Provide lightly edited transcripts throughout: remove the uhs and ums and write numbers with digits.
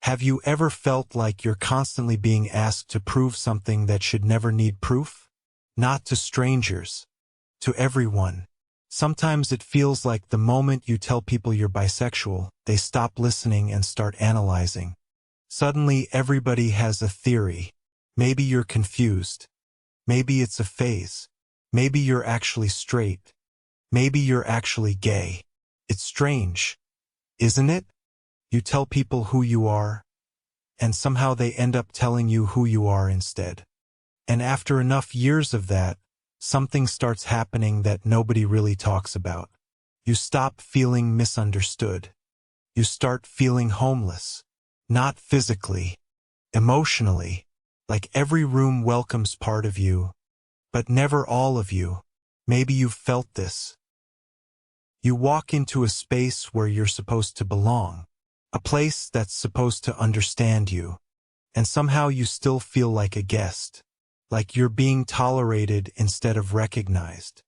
Have you ever felt like you're constantly being asked to prove something that should never need proof? Not to strangers, to everyone. Sometimes it feels like the moment you tell people you're bisexual, they stop listening and start analyzing. Suddenly everybody has a theory. Maybe you're confused. Maybe it's a phase. Maybe you're actually straight. Maybe you're actually gay. It's strange, isn't it? You tell people who you are, and somehow they end up telling you who you are instead. And after enough years of that, something starts happening that nobody really talks about. You stop feeling misunderstood. You start feeling homeless. Not physically, emotionally, like every room welcomes part of you, but never all of you. Maybe you've felt this. You walk into a space where you're supposed to belong, a place that's supposed to understand you, and somehow you still feel like a guest, like you're being tolerated instead of recognized,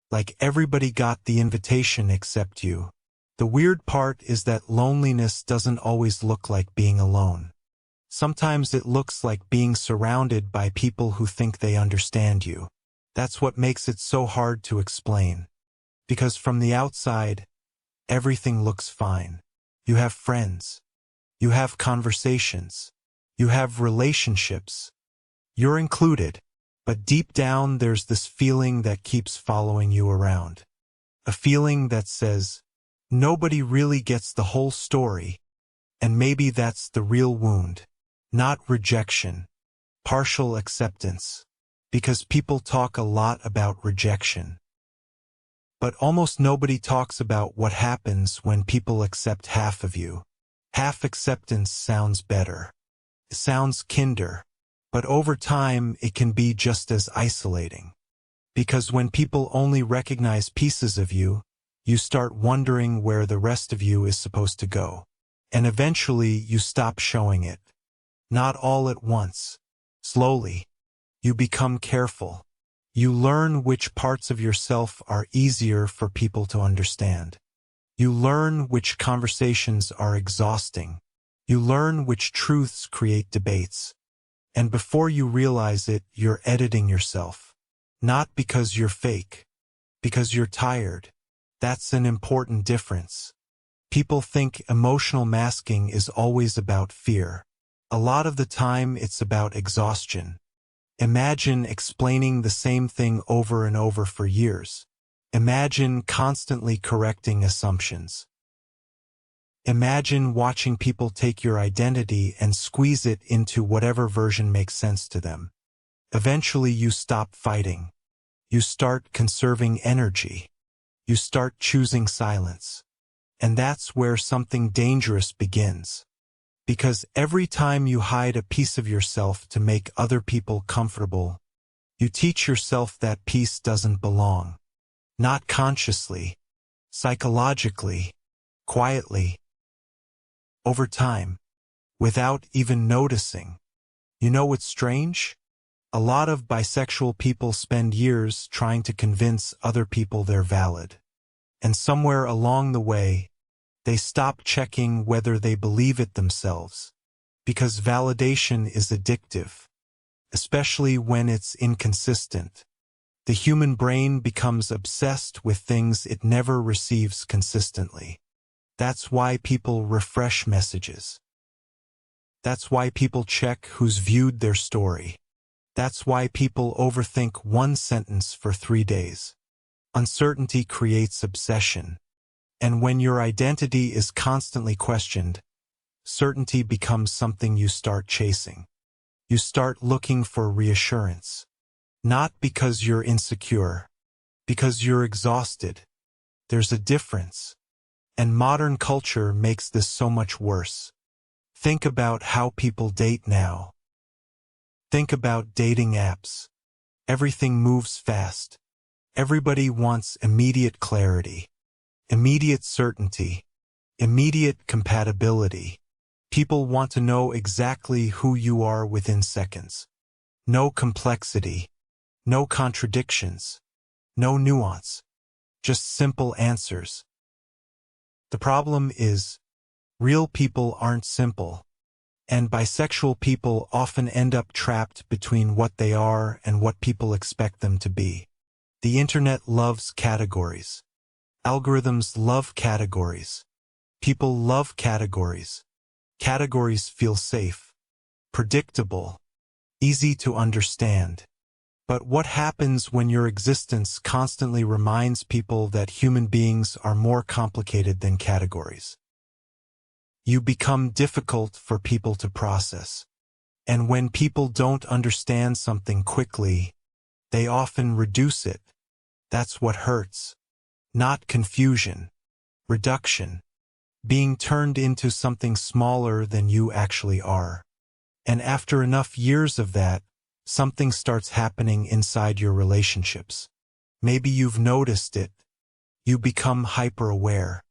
like everybody got the invitation except you. The weird part is that loneliness doesn't always look like being alone. Sometimes it looks like being surrounded by people who think they understand you. That's what makes it so hard to explain. Because from the outside, everything looks fine. You have friends. You have conversations. You have relationships. You're included. But deep down there's this feeling that keeps following you around. A feeling that says, nobody really gets the whole story. And maybe that's the real wound. Not rejection. Partial acceptance. Because people talk a lot about rejection. But almost nobody talks about what happens when people accept half of you. Half acceptance sounds better. It sounds kinder. But over time, it can be just as isolating. Because when people only recognize pieces of you, you start wondering where the rest of you is supposed to go. And eventually, you stop showing it. Not all at once. Slowly. You become careful. You learn which parts of yourself are easier for people to understand. You learn which conversations are exhausting. You learn which truths create debates. And before you realize it, you're editing yourself. Not because you're fake. Because you're tired. That's an important difference. People think emotional masking is always about fear. A lot of the time it's about exhaustion. Imagine explaining the same thing over and over for years. Imagine constantly correcting assumptions. Imagine watching people take your identity and squeeze it into whatever version makes sense to them. Eventually you stop fighting. You start conserving energy. You start choosing silence. And that's where something dangerous begins. Because every time you hide a piece of yourself to make other people comfortable, you teach yourself that piece doesn't belong. Not consciously, psychologically, quietly. Over time, without even noticing. You know what's strange? A lot of bisexual people spend years trying to convince other people they're valid. And somewhere along the way, they stop checking whether they believe it themselves. Because validation is addictive. Especially when it's inconsistent. The human brain becomes obsessed with things it never receives consistently. That's why people refresh messages. That's why people check who's viewed their story. That's why people overthink one sentence for 3 days. Uncertainty creates obsession. And when your identity is constantly questioned, certainty becomes something you start chasing. You start looking for reassurance. Not because you're insecure, because you're exhausted. There's a difference. And modern culture makes this so much worse. Think about how people date now. Think about dating apps. Everything moves fast. Everybody wants immediate clarity. Immediate certainty. Immediate compatibility. People want to know exactly who you are within seconds. No complexity. No contradictions. No nuance. Just simple answers. The problem is, real people aren't simple. And bisexual people often end up trapped between what they are and what people expect them to be. The internet loves categories. Algorithms love categories. People love categories. Categories feel safe, predictable, easy to understand. But what happens when your existence constantly reminds people that human beings are more complicated than categories? You become difficult for people to process. And when people don't understand something quickly, they often reduce it. That's what hurts. Not confusion, reduction, being turned into something smaller than you actually are. And after enough years of that, something starts happening inside your relationships. Maybe you've noticed it. You become hyper-aware.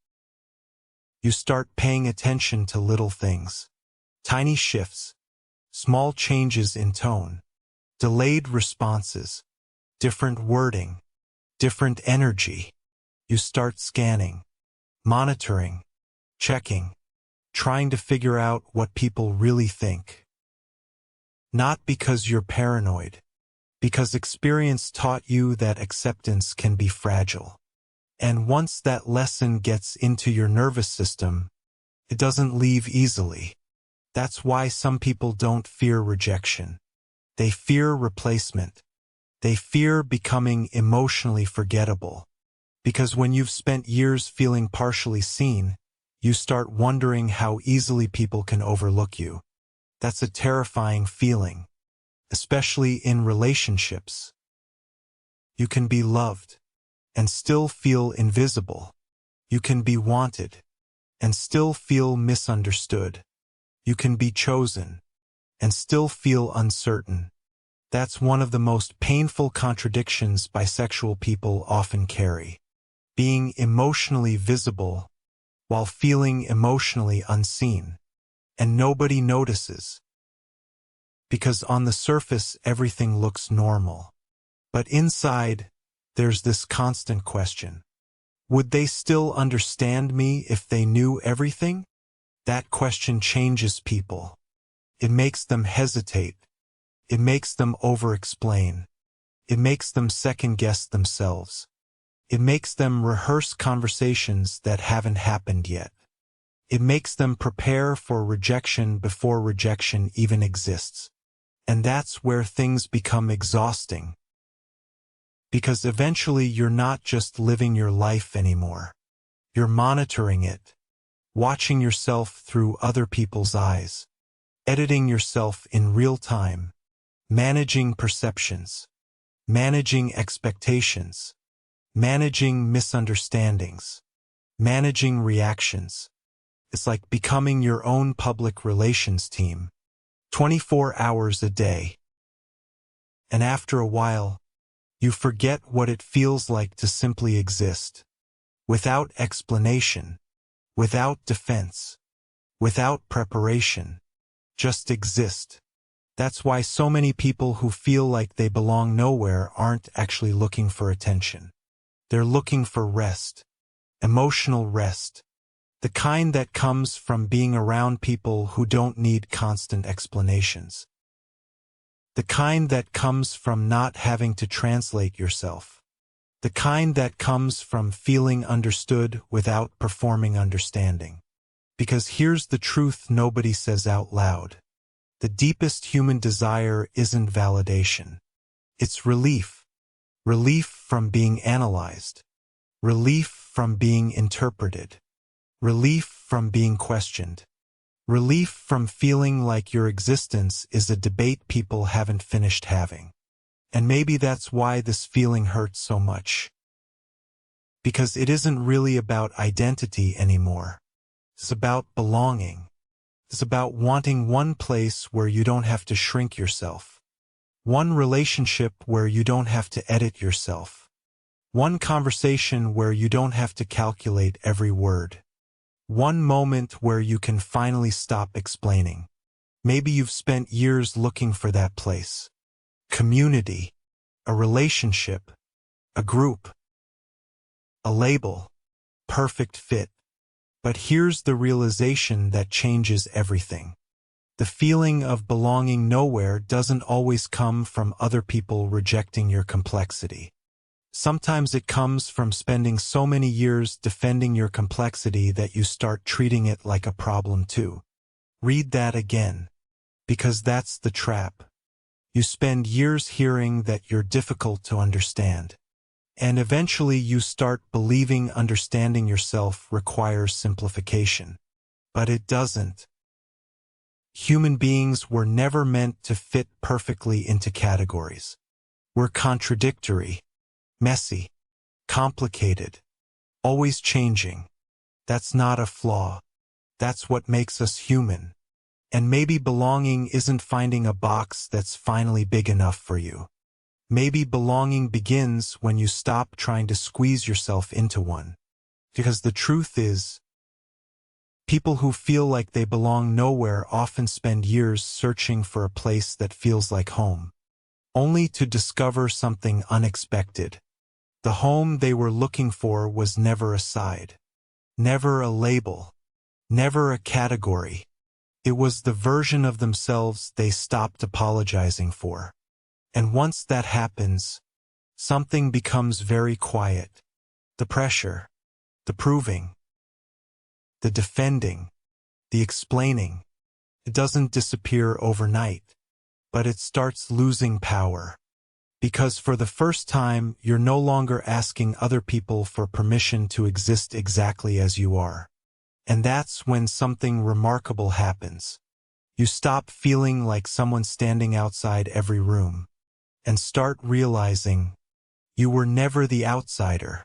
You start paying attention to little things. Tiny shifts, small changes in tone, delayed responses, different wording, different energy. You start scanning, monitoring, checking, trying to figure out what people really think. Not because you're paranoid, because experience taught you that acceptance can be fragile. And once that lesson gets into your nervous system, it doesn't leave easily. That's why some people don't fear rejection. They fear replacement. They fear becoming emotionally forgettable. Because when you've spent years feeling partially seen, you start wondering how easily people can overlook you. That's a terrifying feeling, especially in relationships. You can be loved and still feel invisible. You can be wanted and still feel misunderstood. You can be chosen and still feel uncertain. That's one of the most painful contradictions bisexual people often carry. Being emotionally visible while feeling emotionally unseen. And nobody notices. Because on the surface everything looks normal. But inside, there's this constant question. Would they still understand me if they knew everything? That question changes people. It makes them hesitate. It makes them over-explain. It makes them second-guess themselves. It makes them rehearse conversations that haven't happened yet. It makes them prepare for rejection before rejection even exists. And that's where things become exhausting. Because eventually you're not just living your life anymore. You're monitoring it, watching yourself through other people's eyes, editing yourself in real time, managing perceptions, managing expectations, managing misunderstandings, managing reactions. It's like becoming your own public relations team, 24 hours a day. And after a while, you forget what it feels like to simply exist, without explanation, without defense, without preparation, just exist. That's why so many people who feel like they belong nowhere aren't actually looking for attention. They're looking for rest, emotional rest, the kind that comes from being around people who don't need constant explanations. The kind that comes from not having to translate yourself. The kind that comes from feeling understood without performing understanding. Because here's the truth nobody says out loud. The deepest human desire isn't validation. It's relief. Relief from being analyzed. Relief from being interpreted. Relief from being questioned. Relief from feeling like your existence is a debate people haven't finished having. And maybe that's why this feeling hurts so much. Because it isn't really about identity anymore. It's about belonging. It's about wanting one place where you don't have to shrink yourself. One relationship where you don't have to edit yourself. One conversation where you don't have to calculate every word. One moment where you can finally stop explaining. Maybe you've spent years looking for that place. Community, a relationship, a group, a label, perfect fit. But here's the realization that changes everything. The feeling of belonging nowhere doesn't always come from other people rejecting your complexity. Sometimes it comes from spending so many years defending your complexity that you start treating it like a problem too. Read that again. Because that's the trap. You spend years hearing that you're difficult to understand. And eventually you start believing understanding yourself requires simplification. But it doesn't. Human beings were never meant to fit perfectly into categories. We're contradictory, messy, complicated, always changing. That's not a flaw. That's what makes us human. And maybe belonging isn't finding a box that's finally big enough for you. Maybe belonging begins when you stop trying to squeeze yourself into one. Because the truth is, people who feel like they belong nowhere often spend years searching for a place that feels like home, only to discover something unexpected. The home they were looking for was never a side, never a label, never a category. It was the version of themselves they stopped apologizing for. And once that happens, something becomes very quiet. The pressure, the proving, the defending, the explaining. It doesn't disappear overnight, but it starts losing power. Because for the first time, you're no longer asking other people for permission to exist exactly as you are. And that's when something remarkable happens. You stop feeling like someone standing outside every room, and start realizing you were never the outsider.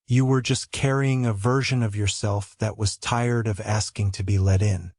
You were just carrying a version of yourself that was tired of asking to be let in.